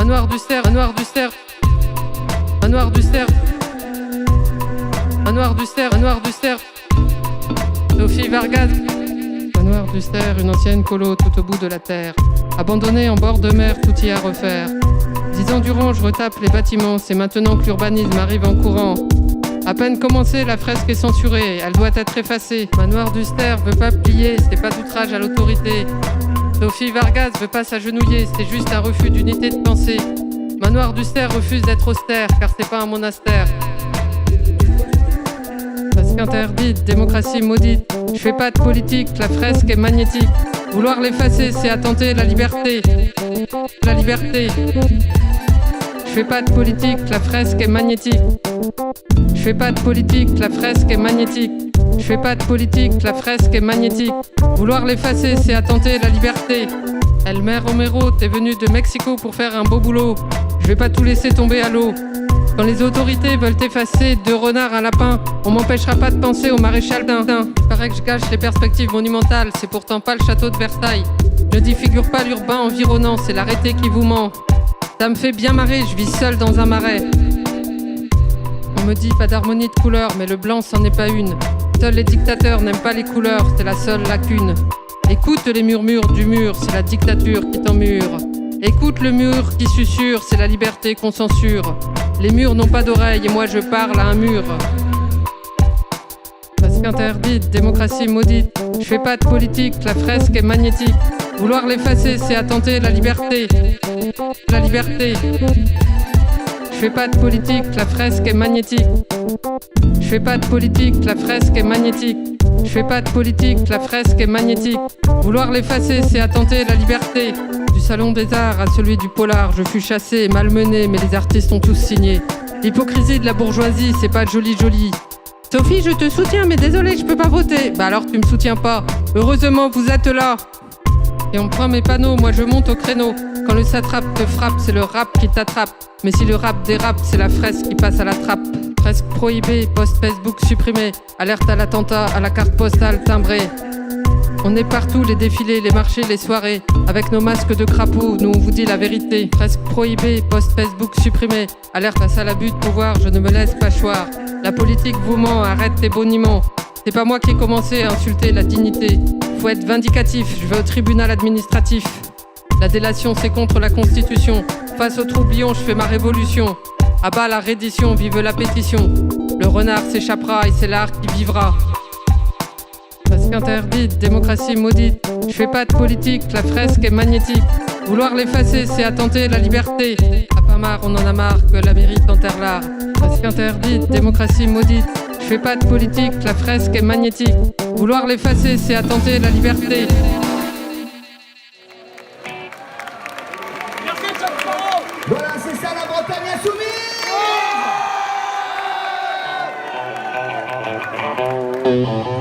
Manoir du Ster, Manoir du Ster, Manoir du Ster, Manoir du Ster, Manoir du Ster, Sophie Vargas. Manoir du Ster, une ancienne colo tout au bout de la terre, abandonnée en bord de mer, tout y à refaire. 10 ans durant, je retape les bâtiments, c'est maintenant que l'urbanisme arrive en courant. À peine commencée, la fresque est censurée, elle doit être effacée. Manoir du Ster veut pas plier, c'est pas d'outrage à l'autorité. Sophie Vargas veut pas s'agenouiller, c'est juste un refus d'unité de pensée. Manoir du Ster refuse d'être austère, car c'est pas un monastère. Fresque interdite, démocratie maudite. Je fais pas de politique, la fresque est magnétique. Vouloir l'effacer, c'est attenter la liberté. La liberté. Je fais pas de politique, la fresque est magnétique. Je fais pas de politique, la fresque est magnétique. Je fais pas de politique, la fresque est magnétique. Vouloir l'effacer, c'est attenter la liberté. Elmer Romero, t'es venu de Mexico pour faire un beau boulot. Je vais pas tout laisser tomber à l'eau. Quand les autorités veulent effacer 2 renards, un lapin, on m'empêchera pas de penser au maréchal d'Indin. Paraît que je gâche les perspectives monumentales, c'est pourtant pas le château de Versailles. Ne défigure pas l'urbain environnant, c'est l'arrêté qui vous ment. Ça me fait bien marrer, je vis seul dans un marais. On me dit pas d'harmonie de couleurs, mais le blanc c'en est pas une. Seuls les dictateurs n'aiment pas les couleurs, c'est la seule lacune. Écoute les murmures du mur, c'est la dictature qui t'emmure. Écoute le mur qui susurre, c'est la liberté qu'on censure. Les murs n'ont pas d'oreilles et moi je parle à un mur. Fresque interdite, démocratie maudite. Je fais pas de politique, la fresque est magnétique. Vouloir l'effacer, c'est attenter la liberté. La liberté. Je fais pas de politique, la fresque est magnétique. Je fais pas de politique, la fresque est magnétique. Je fais pas de politique, la fresque est magnétique. Vouloir l'effacer, c'est attenter la liberté. Du salon des arts à celui du polar, je fus chassé et malmené, mais les artistes ont tous signé. L'hypocrisie de la bourgeoisie, c'est pas joli joli. Sophie, je te soutiens, mais désolé, je peux pas voter. Bah alors tu me soutiens pas. Heureusement, vous êtes là. Et on prend mes panneaux, moi je monte au créneau. Quand le satrape te frappe, c'est le rap qui t'attrape. Mais si le rap dérape, c'est la fresque qui passe à la trappe. Fresque prohibée, post Facebook supprimé. Alerte à l'attentat, à la carte postale timbrée. On est partout, les défilés, les marchés, les soirées. Avec nos masques de crapaud, nous on vous dit la vérité. Fresque prohibée, post Facebook supprimé. Alerte face à l'abus de pouvoir, je ne me laisse pas choir. La politique vous ment, arrête tes boniments. C'est pas moi qui ai commencé à insulter la dignité. Faut être vindicatif, je vais au tribunal administratif. La délation c'est contre la constitution. Face au troublion, je fais ma révolution. À bas la reddition, vive la pétition. Le renard s'échappera et c'est l'art qui vivra. Fresque interdite, démocratie maudite. Je fais pas de politique, la fresque est magnétique. Vouloir l'effacer, c'est attenter la liberté. À pas marre, on en a marre que la mérite enterre l'art. Fresque interdite, démocratie maudite. Je fais pas de politique, la fresque est magnétique. Vouloir l'effacer, c'est attenter la liberté. Voilà, c'est ça la Bretagne insoumise.